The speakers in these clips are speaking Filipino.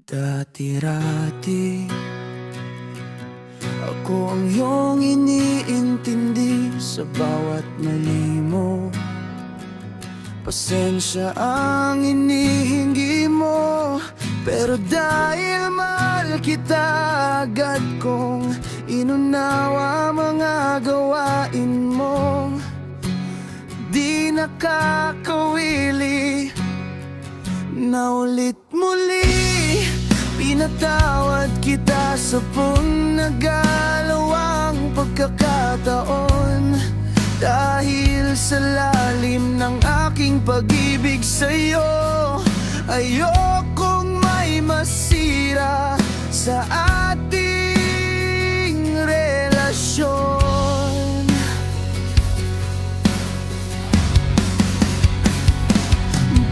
Dati-rati ako ang iyong iniintindi sa bawat mali mo. Pasensya ang inihingi mo, pero dahil mahal kita, agad kong inunawa mga gawain mo. Di nakakawili na ulit muli pinatawad kita sa nagalawang pagkakataon. Dahil sa lalim ng aking pag-ibig sa'yo, ayokong may masira sa ating relasyon.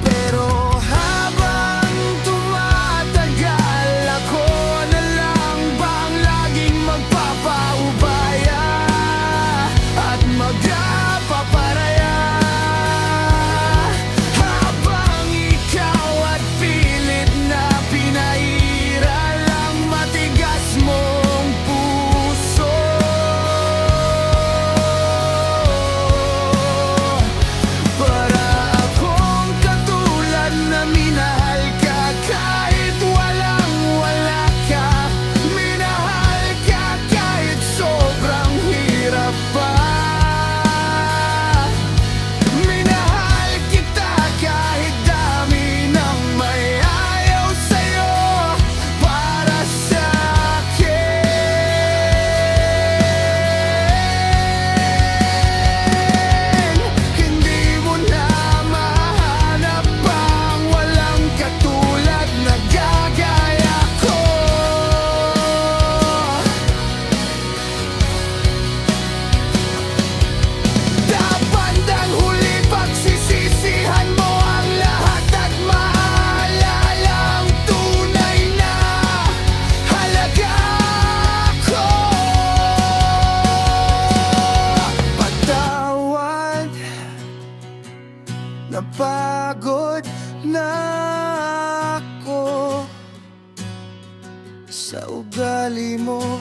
Pero habang tumatagal, ako na lang bang laging magpapaubaya at magpaparaya, habang ikaw at pilit na pinahiral ang matigas mong puso. Para akong katulad na minahal ka kahit walang-wala ka, minahal ka kahit sobrang hirap pa. Minahal kita kahit dami ng may ayaw sa'yo para sa'kin. Hindi mo na mahanap ang walang katulad na gagaya ko. Dapat ang huli pagsisisihan mo ang lahat at maalala ang tunay na halaga ko. Patawad, napagod na ako sa ugali mo.